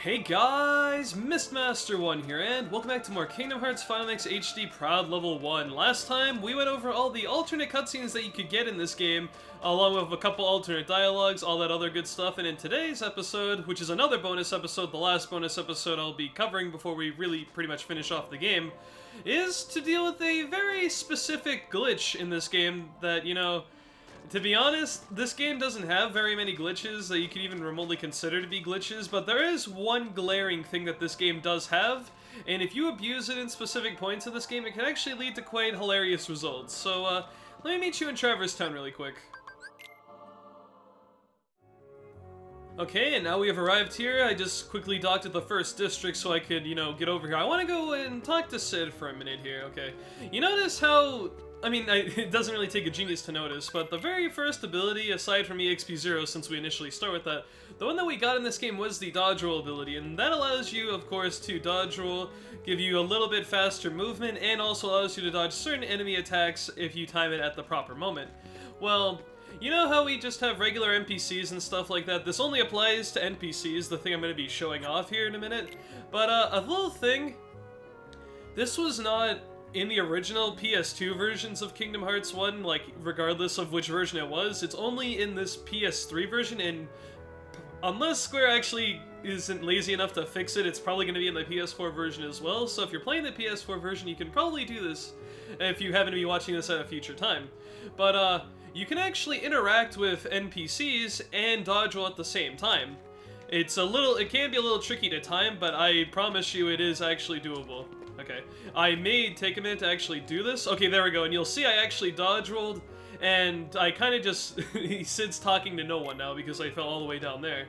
Hey guys, Mistmaster1 here, and welcome back to more Kingdom Hearts Final Mix HD Proud Level 1. Last time, we went over all the alternate cutscenes that you could get in this game, along with a couple alternate dialogues, all that other good stuff, and in today's episode, which is another bonus episode, the last bonus episode I'll be covering before we really pretty much finish off the game, is to deal with a very specific glitch in this game that, to be honest, this game doesn't have very many glitches that you could even remotely consider to be glitches, but there is one glaring thing that this game does have, and if you abuse it in specific points of this game, it can actually lead to quite hilarious results. So, let me meet you in Traverse Town really quick. Okay, and now we have arrived here. I just quickly docked at the first district so I could, get over here. I want to go and talk to Sid for a minute here, okay? You notice how... it doesn't really take a genius to notice, but the very first ability, aside from EXP0, since we initially start with that, the one that we got in this game was the dodge roll ability, and that allows you, of course, to dodge roll, give you a little bit faster movement, and also allows you to dodge certain enemy attacks if you time it at the proper moment. Well, you know how we just have regular NPCs and stuff like that? This only applies to NPCs, the thing I'm going to be showing off here in a minute, but a little thing, this was not in the original PS2 versions of Kingdom Hearts 1, like, regardless of which version it was. It's only in this PS3 version, and unless Square actually isn't lazy enough to fix it, it's probably going to be in the PS4 version as well. So if you're playing the PS4 version, you can probably do this if you happen to be watching this at a future time. But, you can actually interact with NPCs and dodge roll at the same time. It can be a little tricky to time, but I promise you it is actually doable. Okay, I may take a minute to actually do this. Okay, there we go, and you'll see I actually dodge rolled, and I kind of just... Sid's talking to no one now because I fell all the way down there.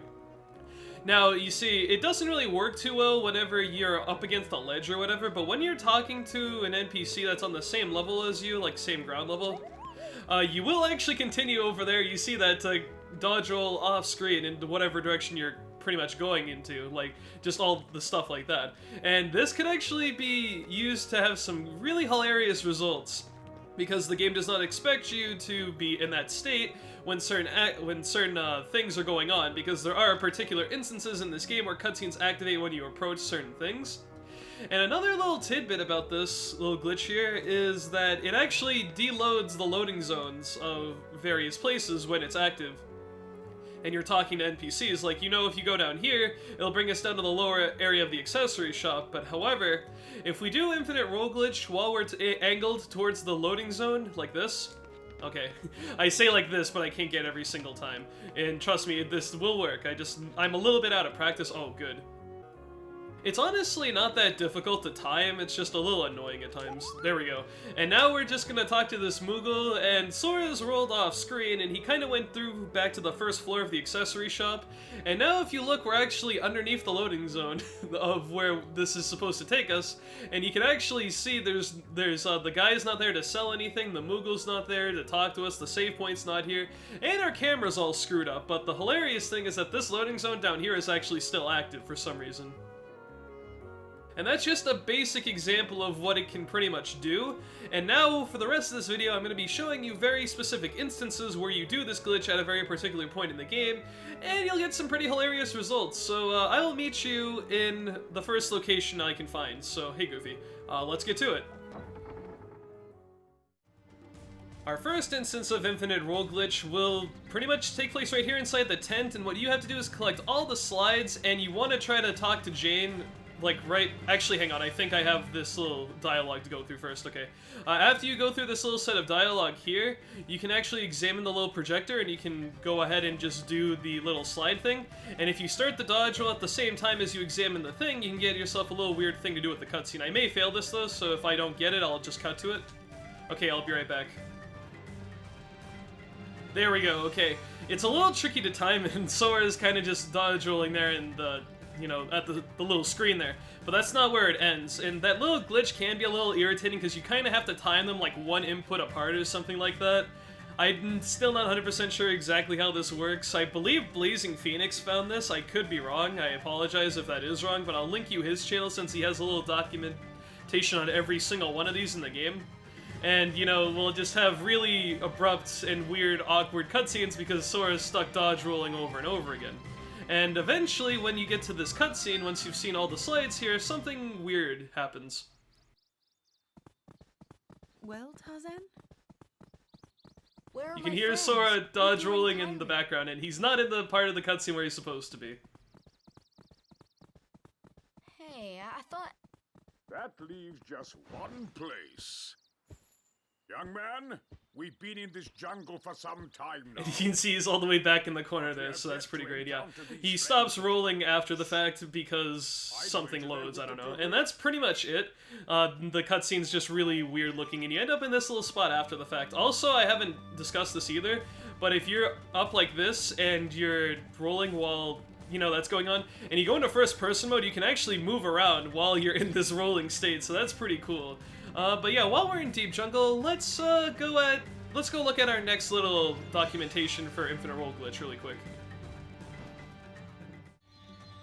Now, you see, it doesn't really work too well whenever you're up against a ledge or whatever, but when you're talking to an NPC that's on the same level as you, like same ground level, you will actually continue over there. You see that dodge roll off screen into whatever direction you're pretty much going into, like, just all the stuff like that. And this could actually be used to have some really hilarious results, because the game does not expect you to be in that state when certain things are going on, because there are particular instances in this game where cutscenes activate when you approach certain things. And another little tidbit about this little glitch here is that it actually deloads the loading zones of various places when it's active. And you're talking to NPCs, like, if you go down here, it'll bring us down to the lower area of the accessory shop, but however, if we do infinite roll glitch while we're angled towards the loading zone, like this, okay, I say like this, but I can't get every single time, and trust me, this will work. I'm a little bit out of practice. Oh, good. It's honestly not that difficult to time, it's just a little annoying at times. There we go. And now we're just gonna talk to this Moogle, and Sora's rolled off screen, and he kind of went back to the first floor of the accessory shop. And now if you look, we're actually underneath the loading zone of where this is supposed to take us. And you can actually see there's the guy's not there to sell anything, the Moogle's not there to talk to us, the save point's not here, and our camera's all screwed up. But the hilarious thing is that this loading zone down here is actually still active for some reason. And that's just a basic example of what it can pretty much do. And now, for the rest of this video, I'm going to be showing you very specific instances where you do this glitch at a very particular point in the game, and you'll get some pretty hilarious results. So, I will meet you in the first location I can find. So, hey Goofy, let's get to it. Our first instance of infinite roll glitch will pretty much take place right here inside the tent, and what you have to do is collect all the slides, and you want to try to talk to Jane. Actually, hang on, I think I have this little dialogue to go through first, okay. After you go through this little set of dialogue here, you can actually examine the little projector, and you can go ahead and just do the little slide thing. And if you start the dodge roll at the same time as you examine the thing, you can get yourself a little weird thing to do with the cutscene. I may fail this, though, so if I don't get it, I'll just cut to it. Okay, I'll be right back. There we go, okay. It's a little tricky to time, and Sora's kind of just dodge rolling there in the... at the little screen there. But that's not where it ends. And that little glitch can be a little irritating because you kind of have to time them like one input apart or something like that. I'm still not 100% sure exactly how this works. I believe Blazing Phoenix found this. I could be wrong. I apologize if that is wrong, but I'll link you his channel since he has a little documentation on every single one of these in the game. And, we'll just have really abrupt and weird, awkward cutscenes because Sora's stuck dodge rolling over and over again. And eventually, when you get to this cutscene, once you've seen all the slides here, something weird happens. Well, Tarzan? You can hear Sora dodge rolling in the background, and he's not in the part of the cutscene where he's supposed to be. Hey, I thought... That leaves just one place. Young man, we've been in this jungle for some time now. And you can see he's all the way back in the corner there, so that's pretty great, yeah. He stops rolling after the fact because something loads, I don't know. And that's pretty much it. The cutscene's just really weird looking, and you end up in this little spot after the fact. Also, I haven't discussed this either, but if you're up like this and you're rolling while, you know, that's going on, and you go into first person mode, you can actually move around while you're in this rolling state, so that's pretty cool. But yeah, while we're in Deep Jungle, let's go look at our next little documentation for Infinite Roll Glitch really quick.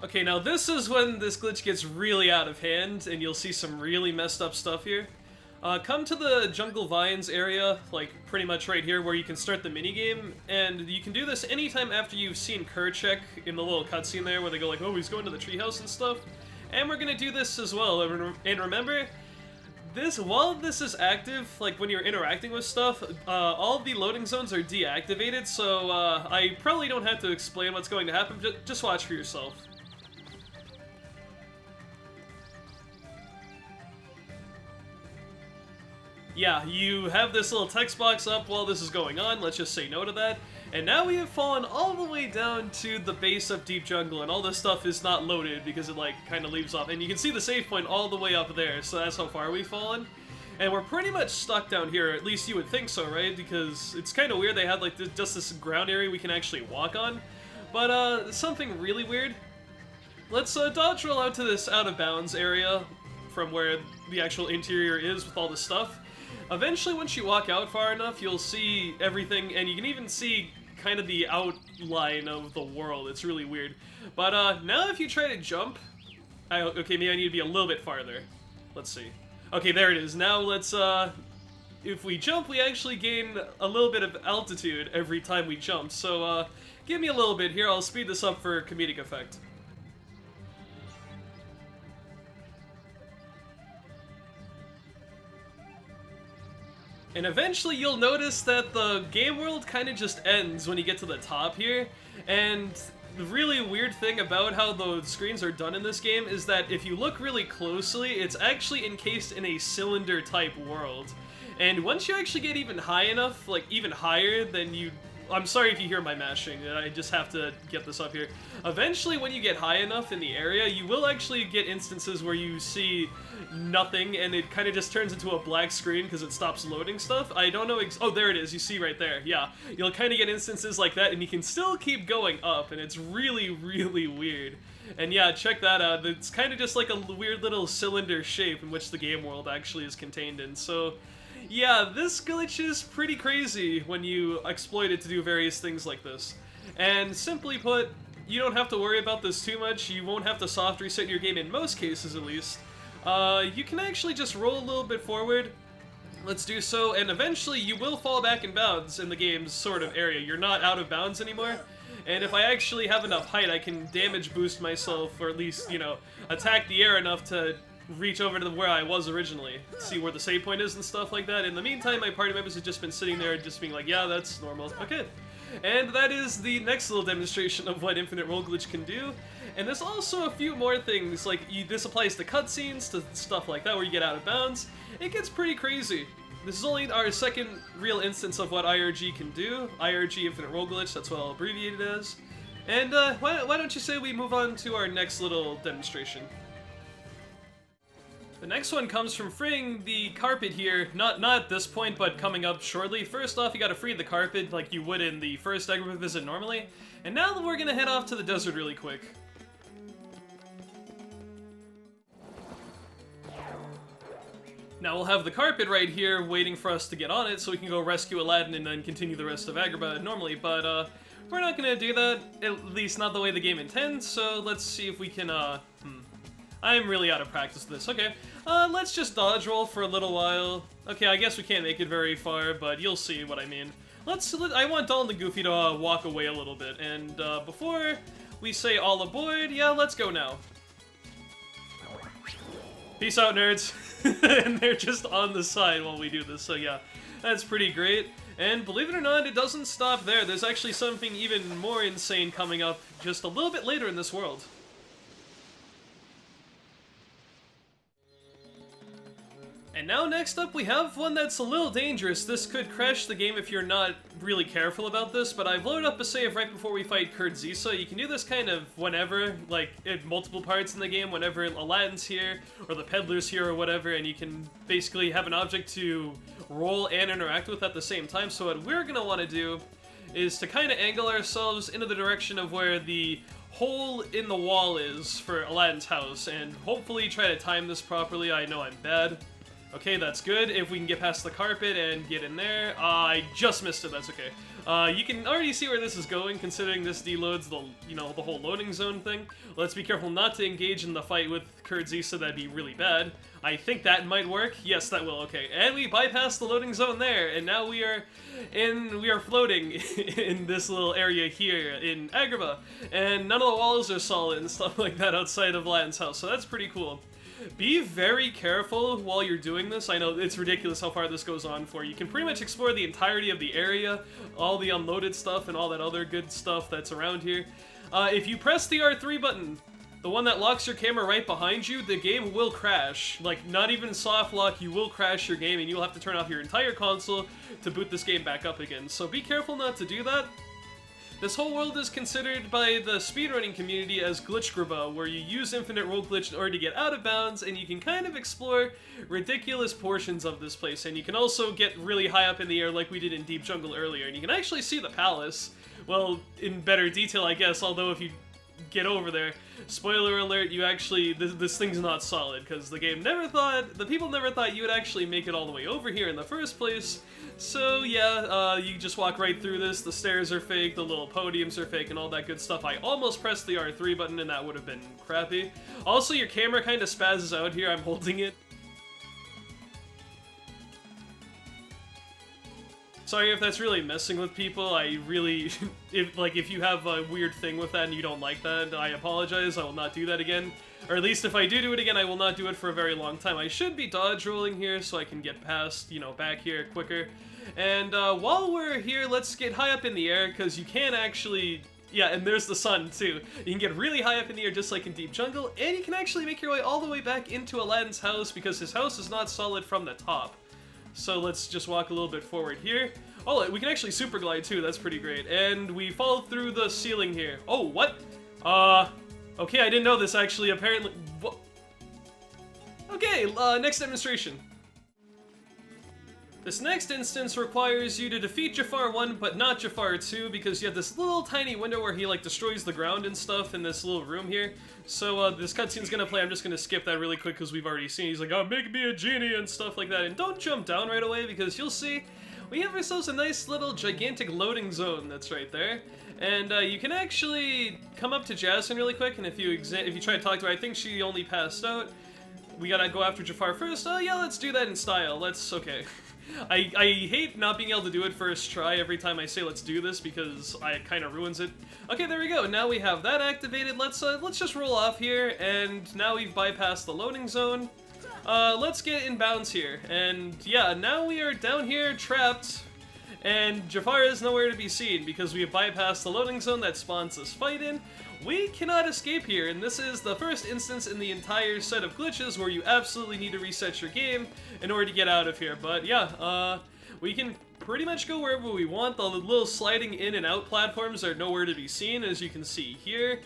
Okay, now this is when this glitch gets really out of hand, and you'll see some really messed up stuff here. Come to the Jungle Vines area, like pretty much right here, where you can start the minigame, and you can do this anytime after you've seen Kerchak in the little cutscene there, where they go like, oh, he's going to the treehouse and stuff. And we're gonna do this as well, and remember, while this is active, like when you're interacting with stuff, all the loading zones are deactivated, so I probably don't have to explain what's going to happen, just watch for yourself. Yeah, you have this little text box up while this is going on, let's just say no to that. And now we have fallen all the way down to the base of Deep Jungle, and all this stuff is not loaded because it like kind of leaves off. And you can see the save point all the way up there, so that's how far we've fallen. And we're pretty much stuck down here, at least you would think so, right? Because it's kind of weird they had like just this ground area we can actually walk on. But something really weird. Let's dodge roll out to this out of bounds area from where the actual interior is with all this stuff. Eventually, once you walk out far enough, you'll see everything, and you can even see kind of the outline of the world. It's really weird. But now if you try to jump... okay, maybe I need to be a little bit farther. Let's see. Okay, there it is. Now let's... if we jump, we actually gain a little bit of altitude every time we jump. So give me a little bit here. I'll speed this up for comedic effect. And eventually you'll notice that the game world kind of just ends when you get to the top here. And the really weird thing about how the screens are done in this game is that if you look really closely, it's actually encased in a cylinder type world. And once you actually get even high enough, like even higher than you... I'm sorry if you hear my mashing, I just have to get this up here. Eventually, when you get high enough in the area, you will actually get instances where you see nothing, and it kind of just turns into a black screen because it stops loading stuff. I don't know oh, there it is, you see right there, yeah. You'll kind of get instances like that, and you can still keep going up, and it's really, really weird. And yeah, check that out. It's kind of just like a weird little cylinder shape in which the game world actually is contained in, so... yeah, this glitch is pretty crazy when you exploit it to do various things like this. And simply put, you don't have to worry about this too much. You won't have to soft reset your game in most cases, at least. You can actually just roll a little bit forward. Let's do so, and eventually you will fall back in bounds in the game's sort of area. You're not out of bounds anymore. And if I actually have enough height, I can damage boost myself, or at least, you know, attack the air enough to reach over to where I was originally, see where the save point is and stuff like that. In the meantime, my party members have just been sitting there just being like, yeah, that's normal. Okay. And that is the next little demonstration of what Infinite Roll Glitch can do. And there's also a few more things, like this applies to cutscenes, to stuff like that where you get out of bounds. It gets pretty crazy. This is only our second real instance of what IRG can do. IRG Infinite Roll Glitch, that's what I'll abbreviate it as. And why don't you say we move on to our next little demonstration. The next one comes from freeing the carpet here, not at this point, but coming up shortly. First off, you gotta free the carpet like you would in the first Agrabah visit normally. And now we're gonna head off to the desert really quick. Now we'll have the carpet right here waiting for us to get on it so we can go rescue Aladdin and then continue the rest of Agrabah normally, but we're not gonna do that, at least not the way the game intends, so let's see if we can, I'm really out of practice with this. Okay, let's just dodge roll for a little while. Okay, I guess we can't make it very far, but you'll see what I mean. I want Donald and Goofy to walk away a little bit, and before we say all aboard. Yeah, let's go now. Peace out, nerds. And they're just on the side while we do this, so yeah, that's pretty great. And believe it or not, it doesn't stop there. There's actually something even more insane coming up just a little bit later in this world. And now next up we have one that's a little dangerous. This could crash the game if you're not really careful about this, but I've loaded up a save right before we fight Kurtzisa. You can do this kind of whenever, like in multiple parts in the game, whenever Aladdin's here, or the Peddler's here or whatever, and you can basically have an object to roll and interact with at the same time. So what we're gonna want to do is to kind of angle ourselves into the direction of where the hole in the wall is for Aladdin's house, and hopefully try to time this properly. I know I'm bad. Okay, that's good. If we can get past the carpet and get in there. I just missed it, that's okay. You can already see where this is going, considering this deloads the, the whole loading zone thing. Let's be careful not to engage in the fight with Kurtzisa, that'd be really bad. I think that might work. Yes, that will, okay. And we bypassed the loading zone there, and now we are floating in this little area here in Agrabah. And none of the walls are solid and stuff like that outside of Aladdin's house, so that's pretty cool. Be very careful while you're doing this. I know it's ridiculous how far this goes on for. You can pretty much explore the entirety of the area, all the unloaded stuff and all that other good stuff that's around here. If you press the R3 button, the one that locks your camera right behind you, the game will crash. Like, not even soft lock, you will crash your game and you'll have to turn off your entire console to boot this game back up again. So be careful not to do that. This whole world is considered by the speedrunning community as Glitchgrabah, where you use infinite roll glitch in order to get out of bounds, and you can kind of explore ridiculous portions of this place, and you can also get really high up in the air like we did in Deep Jungle earlier, and you can actually see the palace, well, in better detail I guess, although if you get over there, spoiler alert, you actually, this thing's not solid, because the people never thought you would actually make it all the way over here in the first place. So yeah, you just walk right through this. The stairs are fake, the little podiums are fake, and all that good stuff. I almost pressed the R3 button and that would have been crappy. Also, your camera kind of spazzes out here. I'm holding it. Sorry if that's really messing with people. I really, if you have a weird thing with that and you don't like that, I apologize. I will not do that again. Or at least if I do it again, I will not do it for a very long time. I should be dodge rolling here so I can get past, back here quicker. And while we're here, let's get high up in the air, because you can actually... Yeah, and there's the sun, too. You can get really high up in the air just like in Deep Jungle, and you can actually make your way all the way back into Aladdin's house, because his house is not solid from the top. So let's just walk a little bit forward here. Oh, we can actually super glide, too. That's pretty great. And we fall through the ceiling here. Oh, what? Okay, I didn't know this, actually. Apparently... Okay, next demonstration. This next instance requires you to defeat Jafar 1, but not Jafar 2, because you have this little tiny window where he, destroys the ground and stuff in this little room here. So, this cutscene's gonna play. I'm just gonna skip that really quick, because we've already seen. He's like, oh, make me a genie and stuff like that. And don't jump down right away, because you'll see we have ourselves a nice little gigantic loading zone that's right there. And you can actually come up to Jasmine really quick, and if you try to talk to her, I think she only passed out. We gotta go after Jafar first. Oh yeah, let's do that in style. Okay. I hate not being able to do it first try every time I say let's do this, because it kind of ruins it. Okay, there we go. Now we have that activated. Let's just roll off here, and now we've bypassed the loading zone. Let's get in bounds here, and yeah, now we are down here trapped, and Jafar is nowhere to be seen because we have bypassed the loading zone that spawns this fight in. We cannot escape here, and this is the first instance in the entire set of glitches where you absolutely need to reset your game in order to get out of here. But yeah, we can pretty much go wherever we want. The little sliding in and out platforms are nowhere to be seen, as you can see here.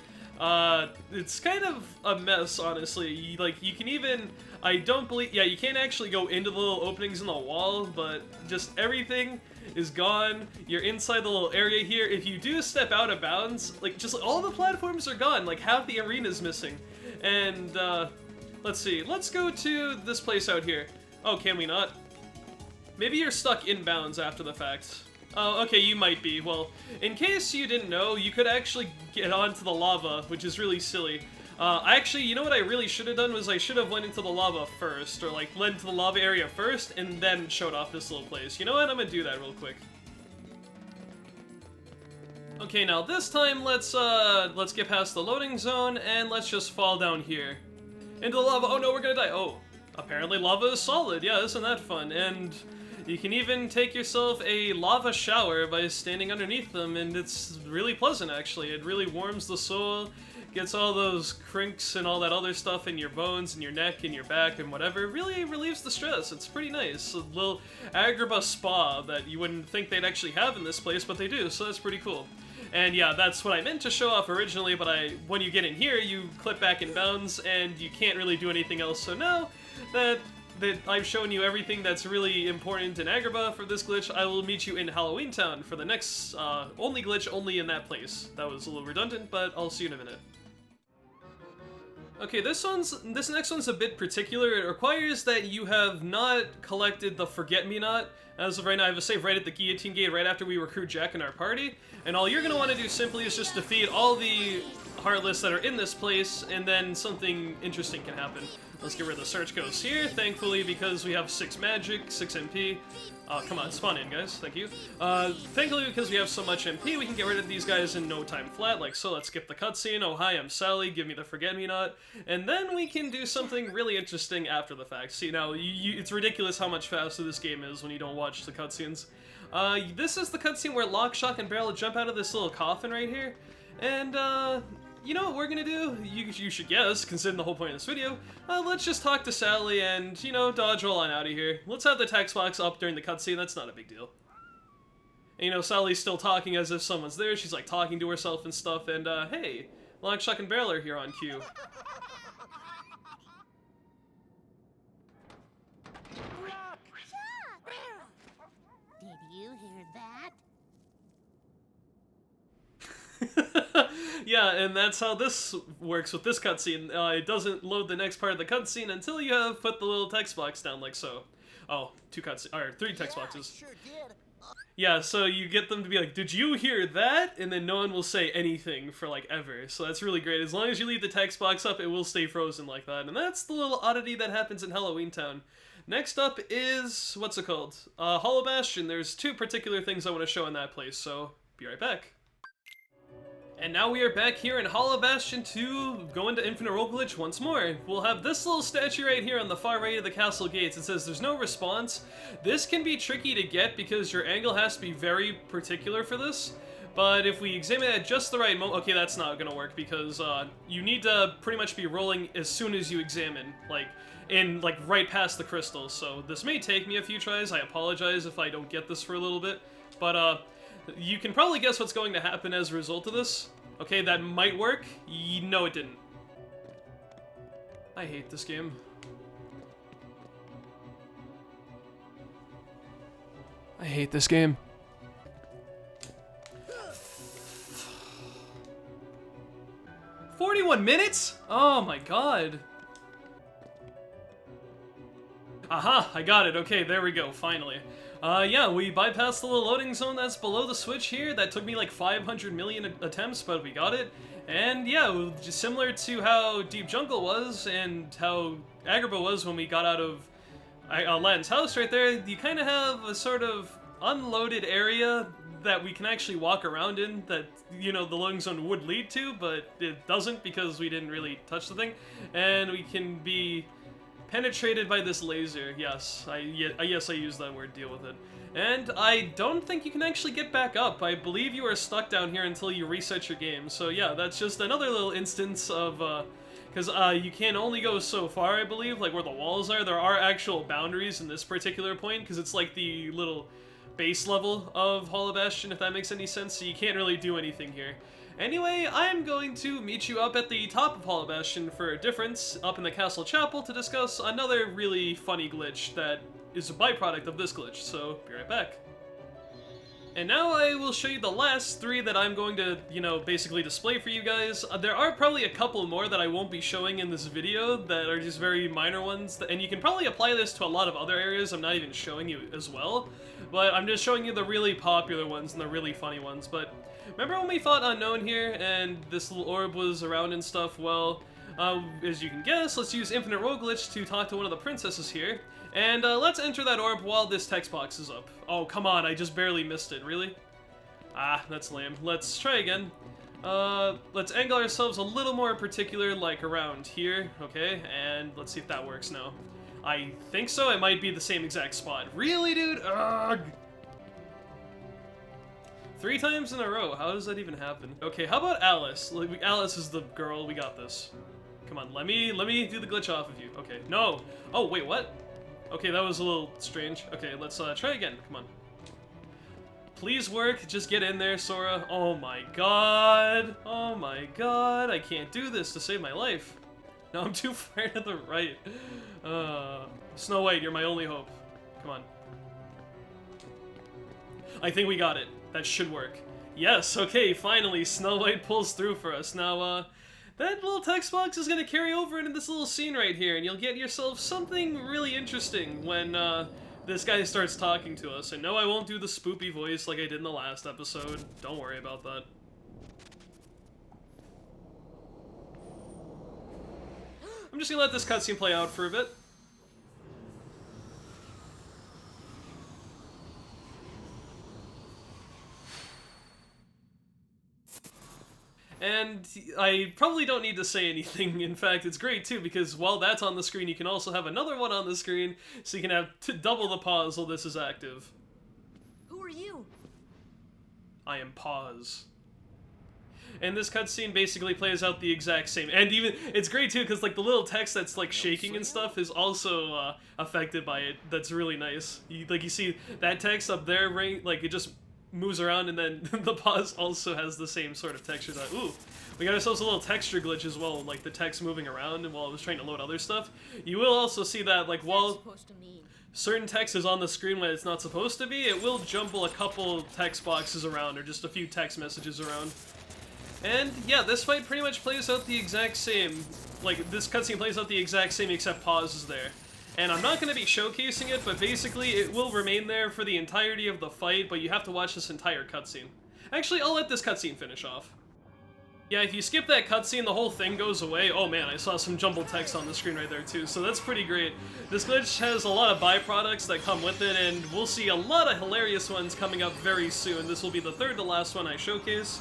It's kind of a mess, honestly. You can even... yeah, you can't actually go into the little openings in the wall, but just everything is gone. You're inside the little area here. If you do step out of bounds, just all the platforms are gone. Half the arena's missing. And, let's see. Let's go to this place out here. Oh, can we not? Maybe you're stuck in bounds after the fact. Oh, okay, you might be. Well, in case you didn't know, you could actually get onto the lava, which is really silly. Actually, you know what I really should have done was I should have went into the lava first, or led to the lava area first, and then showed off this little place. You know what? I'm gonna do that real quick. Okay, now this time let's get past the loading zone and let's just fall down here. Into the lava. Oh no, we're gonna die. Oh, apparently lava is solid. Yeah, isn't that fun? And you can even take yourself a lava shower by standing underneath them, and it's really pleasant actually. It really warms the soul, gets all those crinks and all that other stuff in your bones and your neck and your back and whatever. It really relieves the stress. It's pretty nice. A little Agrabah spa that you wouldn't think they'd actually have in this place, but they do, so that's pretty cool. And yeah, that's what I meant to show off originally, but when you get in here, you clip back in bounds, and you can't really do anything else. So now that I've shown you everything that's really important in Agrabah for this glitch, I will meet you in Halloweentown for the next only glitch, only in that place. That was a little redundant, but I'll see you in a minute. Okay, this next one's a bit particular. It requires that you have not collected the Forget-Me-Not. As of right now, I have a save right at the Guillotine Gate right after we recruit Jack in our party. And all you're going to want to do simply is just defeat all the Heartless that are in this place, and then something interesting can happen. Let's get rid of the search ghosts here, thankfully, because we have 6 magic, 6 MP. Come on, spawn in, guys. Thank you. Thankfully, because we have so much MP, we can get rid of these guys in no time flat, like so. Let's skip the cutscene. Oh, hi, I'm Sally. Give me the Forget-Me-Not. And then we can do something really interesting after the fact. See, now, it's ridiculous how much faster this game is when you don't watch the cutscenes. This is the cutscene where Lock, Shock, and Barrel jump out of this little coffin right here. And, you know what we're gonna do? You should guess, considering the whole point of this video. Let's just talk to Sally and, you know, dodge roll on out of here. Let's have the text box up during the cutscene, that's not a big deal. And, you know, Sally's still talking as if someone's there, she's like talking to herself and stuff, and hey, Lock, Shock, and Barrel are here on cue. Did you hear that? Yeah, and that's how this works with this cutscene. It doesn't load the next part of the cutscene until you have put the little text box down like so. Oh, 3 text boxes. Sure did. Yeah, so you get them to be like, did you hear that? And then no one will say anything for like ever. So that's really great. As long as you leave the text box up, it will stay frozen like that. And that's the little oddity that happens in Halloweentown. Next up is, what's it called? Hollow Bastion. There's 2 particular things I want to show in that place, so be right back. And now we are back here in Hollow Bastion to go into Infinite Roll Glitch once more. We'll have this little statue right here on the far right of the castle gates. It says there's no response. This can be tricky to get because your angle has to be very particular for this. But if we examine it at just the right moment, okay, that's not gonna work because you need to pretty much be rolling as soon as you examine, like right past the crystal. So this may take me a few tries. I apologize if I don't get this for a little bit, but you can probably guess what's going to happen as a result of this. Okay, that might work. No, it didn't. I hate this game. I hate this game. "41 minutes? Oh my god. Aha, I got it. Okay, there we go, finally. Yeah, we bypassed the little loading zone that's below the switch here. That took me like 500 million attempts, but we got it. And yeah, just similar to how Deep Jungle was and how Agrabah was when we got out of Aladdin's house right there, you kind of have a sort of unloaded area that we can actually walk around in that, you know, the loading zone would lead to, but it doesn't because we didn't really touch the thing. And we can be penetrated by this laser. Yes, I used that word, deal with it. And I don't think you can actually get back up. I believe you are stuck down here until you reset your game. So yeah, that's just another little instance of, because you can only go so far, I believe, like where the walls are. There are actual boundaries in this particular point, because it's like the little base level of Hollow Bastion, if that makes any sense, so you can't really do anything here. Anyway, I'm going to meet you up at the top of Hollow Bastion for a difference, up in the Castle Chapel, to discuss another really funny glitch that is a byproduct of this glitch, so be right back. And now I will show you the last 3 that I'm going to, you know, basically display for you guys. There are probably a couple more that I won't be showing in this video that are just very minor ones, and you can probably apply this to a lot of other areas I'm not even showing you as well, but I'm just showing you the really popular ones and the really funny ones. But remember when we fought Unknown here, and this little orb was around and stuff? Well, as you can guess, let's use Infinite Roll Glitch to talk to one of the princesses here. And let's enter that orb while this text box is up. Oh, come on, I just barely missed it, really? Ah, that's lame. Let's try again. Let's angle ourselves a little more particular, like around here, okay? And let's see if that works now. I think so. It might be the same exact spot. Really, dude? Ugh! 3 times in a row. How does that even happen? Okay, how about Alice? Alice is the girl. We got this. Come on, let me do the glitch off of you. Okay, no. Oh, wait, what? Okay, that was a little strange. Okay, let's try again. Come on. Please work. Just get in there, Sora. Oh my god. Oh my god. I can't do this to save my life. No, I'm too far to the right. Snow White, you're my only hope. Come on. I think we got it. That should work. Yes, okay, finally, Snow White pulls through for us. Now, that little text box is gonna carry over into this little scene right here, and you'll get yourself something really interesting when, this guy starts talking to us. And no, I won't do the spoopy voice like I did in the last episode. Don't worry about that. I'm just gonna let this cutscene play out for a bit. And I probably don't need to say anything. In fact, it's great too, because while that's on the screen, you can also have another one on the screen, so you can have double the pause while this is active. Who are you? I am Pause. And this cutscene basically plays out the exact same. And even, it's great too, because like the little text that's like shaking and stuff is also affected by it. That's really nice. You see that text up there, right? Like it just moves around, and then the pause also has the same sort of texture. That, ooh, we got ourselves a little texture glitch as well, like the text moving around and while I was trying to load other stuff. You will also see that, like, while certain text is on the screen when it's not supposed to be, it will jumble a couple text boxes around, or just a few text messages around. And yeah, this fight pretty much plays out the exact same. Like, this cutscene plays out the exact same, except Pause is there. And I'm not going to be showcasing it, but basically it will remain there for the entirety of the fight, but you have to watch this entire cutscene. Actually, I'll let this cutscene finish off. Yeah, if you skip that cutscene, the whole thing goes away. Oh man, I saw some jumbled text on the screen right there too, so that's pretty great. This glitch has a lot of byproducts that come with it, and we'll see a lot of hilarious ones coming up very soon. This will be the 3rd to last one I showcase,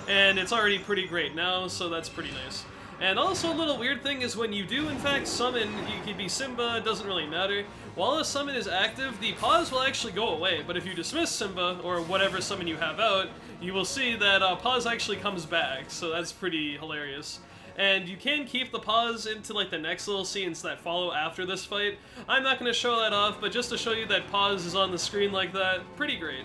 and it's already pretty great now, so that's pretty nice. And also a little weird thing is when you do in fact summon, you could be Simba, it doesn't really matter. While a summon is active, the pause will actually go away, but if you dismiss Simba, or whatever summon you have out, you will see that pause actually comes back, so that's pretty hilarious. And you can keep the pause into like the next little scenes that follow after this fight. I'm not going to show that off, but just to show you that pause is on the screen like that, pretty great.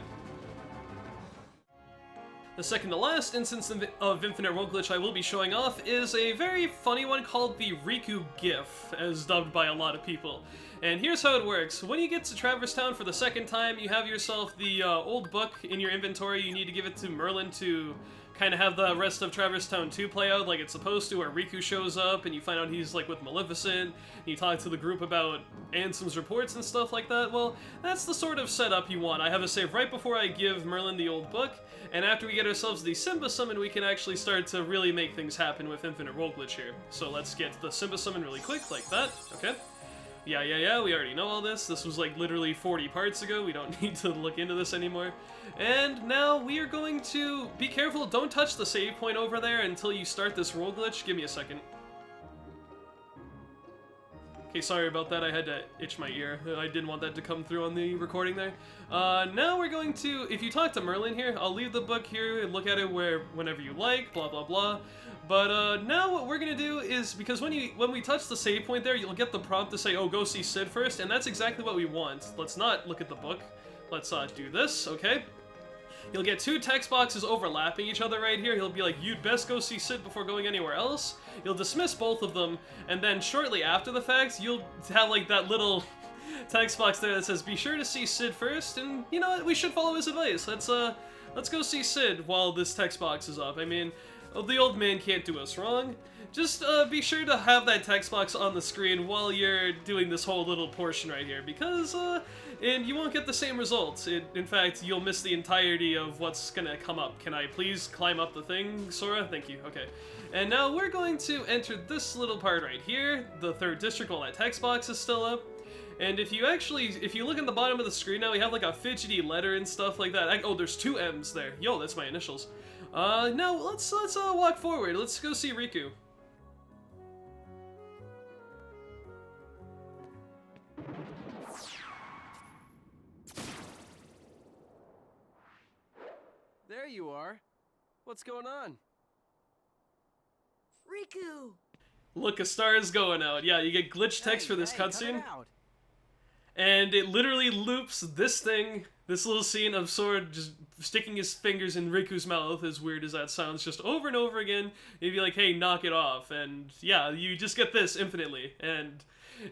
The second to last instance of Infinite World Glitch I will be showing off is a very funny one called the Riku GIF, as dubbed by a lot of people. And here's how it works. When you get to Traverse Town for the 2nd time, you have yourself the old book in your inventory. You need to give it to Merlin to kind of have the rest of Traverse Town 2 play out like it's supposed to, where Riku shows up and you find out he's like with Maleficent, and you talk to the group about Ansem's reports and stuff like that. Well, that's the sort of setup you want. I have a save right before I give Merlin the old book, and after we get ourselves the Simba summon, we can actually start to really make things happen with Infinite World Glitch here. So let's get the Simba summon really quick, like that, okay? Yeah, we already know all this. This was like literally 40 parts ago. We don't need to look into this anymore. And now we are going to be careful. Don't touch the save point over there until you start this roll glitch. Give me a second. Okay, sorry about that. I had to itch my ear. I didn't want that to come through on the recording there. Now we're going to, if you talk to Merlin here, I'll leave the book here and look at it whenever you like, blah, blah, blah. But now what we're gonna do is, because when we touch the save point there, you'll get the prompt to say, oh, go see Sid first, and that's exactly what we want. Let's not look at the book. Let's do this, okay? You'll get 2 text boxes overlapping each other right here. He'll be like, you'd best go see Sid before going anywhere else. You'll dismiss both of them, and then shortly after the fact, you'll have like that little text box there that says, be sure to see Sid first, and you know what, we should follow his advice. Let's go see Sid while this text box is up. I mean, the old man can't do us wrong. Just be sure to have that text box on the screen while you're doing this whole little portion right here, because and you won't get the same results. In fact, you'll miss the entirety of what's gonna come up. Can I please climb up the thing, Sora? Thank you. Okay. And now we're going to enter this little part right here, the 3rd district, while that text box is still up. And if you look at the bottom of the screen now, we have like a fidgety letter and stuff like that. Oh, there's 2 M's there. Yo, that's my initials. Now let's walk forward. Let's go see Riku. There you are. What's going on? Riku! Look, a star is going out. Yeah, you get glitch text for this cutscene. And it literally loops this thing, this little scene of Sora just sticking his fingers in Riku's mouth, as weird as that sounds, just over and over again. You'd be like, hey, knock it off. And yeah, you just get this infinitely. And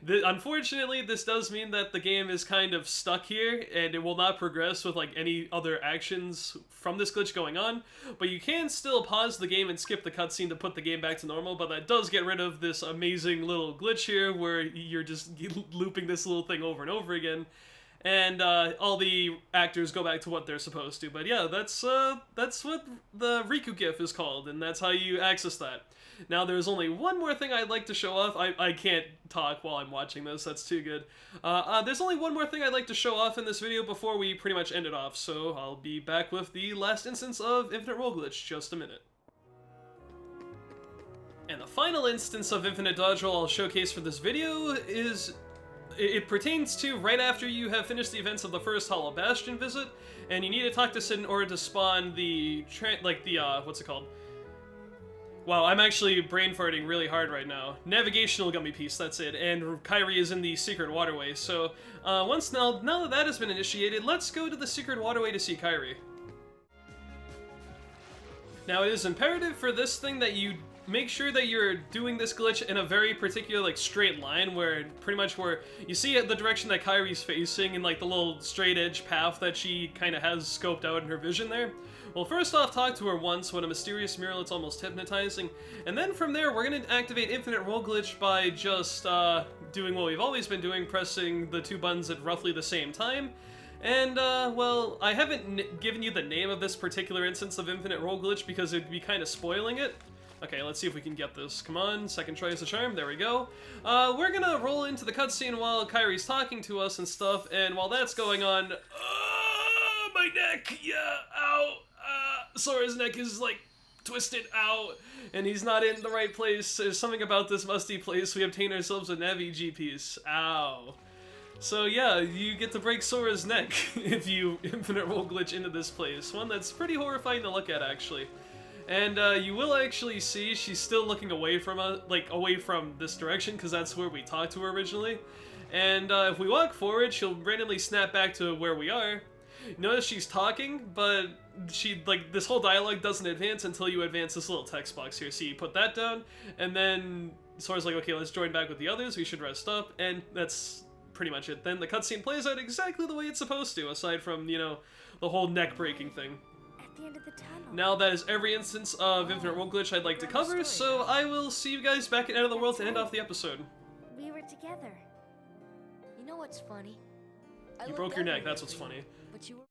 unfortunately, this does mean that the game is kind of stuck here, and it will not progress with like any other actions from this glitch going on. But you can still pause the game and skip the cutscene to put the game back to normal, but that does get rid of this amazing little glitch here where you're just looping this little thing over and over again. And all the actors go back to what they're supposed to. But yeah, that's what the Riku GIF is called, and that's how you access that. Now, there's only one more thing I'd like to show off. I can't talk while I'm watching this, that's too good. There's only one more thing I'd like to show off in this video before we pretty much end it off, so I'll be back with the last instance of Infinite Roll Glitch just a minute. And the final instance of Infinite Dodge Roll I'll showcase for this video is... It pertains to right after you have finished the events of the first Hollow Bastion visit, and you need to talk to Sid in order to spawn the... what's it called? Wow, I'm actually brain farting really hard right now. Navigational gummy piece, that's it. And Kairi is in the secret waterway. So, now that that has been initiated, let's go to the secret waterway to see Kairi. Now, it is imperative for this thing that you make sure that you're doing this glitch in a very particular, like, straight line, where pretty much where you see the direction that Kairi's facing and, like, the little straight edge path that she kind of has scoped out in her vision there. Well, first off, talk to her once when a mysterious mural that's almost hypnotizing, and then from there, we're going to activate Infinite Roll Glitch by just doing what we've always been doing, pressing the 2 buttons at roughly the same time. And, well, I haven't given you the name of this particular instance of Infinite Roll Glitch because it'd be kind of spoiling it. Okay, let's see if we can get this. Come on, second try is the charm. There we go. We're gonna roll into the cutscene while Kairi's talking to us and stuff, and while that's going on... my neck! Yeah, ow! Sora's neck is, like, twisted out, and he's not in the right place. There's something about this musty place. We obtain ourselves a Navi G piece. Ow. So yeah, you get to break Sora's neck if you Infinite Roll Glitch into this place. One that's pretty horrifying to look at, actually. And you will actually see she's still looking away from away from this direction, because that's where we talked to her originally. And if we walk forward, she'll randomly snap back to where we are. Notice she's talking, but this whole dialogue doesn't advance until you advance this little text box here. So you put that down, and then Sora's like, okay, let's join back with the others, we should rest up, and that's pretty much it. Then the cutscene plays out exactly the way it's supposed to, aside from, you know, the whole neck-breaking thing. At the end of the tunnel. Now that is every instance of Infinite Roll Glitch I'd like to cover, so I will see you guys back at End of the World to end off the episode. We were together. You know what's funny? You broke your neck, that's what's funny. But you were...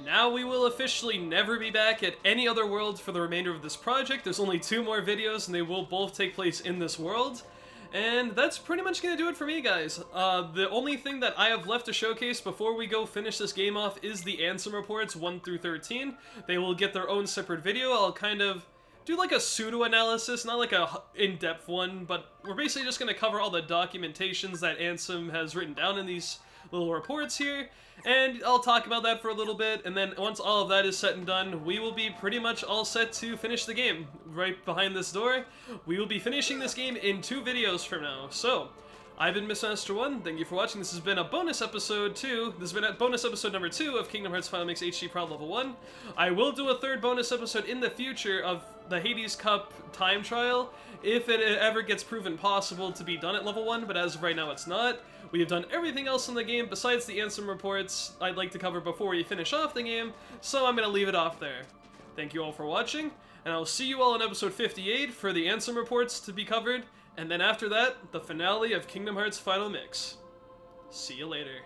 Now we will officially never be back at any other world for the remainder of this project. There's only 2 more videos, and they will both take place in this world. And that's pretty much going to do it for me, guys. The only thing that I have left to showcase before we go finish this game off is the Ansem reports 1 through 13. They will get their own separate video. I'll kind of do like a pseudo-analysis, not like a in-depth one, but we're basically just going to cover all the documentations that Ansem has written down in these little reports here, and I'll talk about that for a little bit, and then once all of that is said and done, we will be pretty much all set to finish the game. Right behind this door, we will be finishing this game in 2 videos from now. So, I've been MrMaster1, thank you for watching. This has been a bonus episode 2. This has been a bonus episode number 2 of Kingdom Hearts Final Mix HD Prod Level 1. I will do a 3rd bonus episode in the future of the Hades Cup time trial, if it ever gets proven possible to be done at level 1, but as of right now it's not. We have done everything else in the game besides the Ansem reports I'd like to cover before we finish off the game, so I'm going to leave it off there. Thank you all for watching, and I'll see you all in episode 58 for the Ansem reports to be covered, and then after that, the finale of Kingdom Hearts Final Mix. See you later.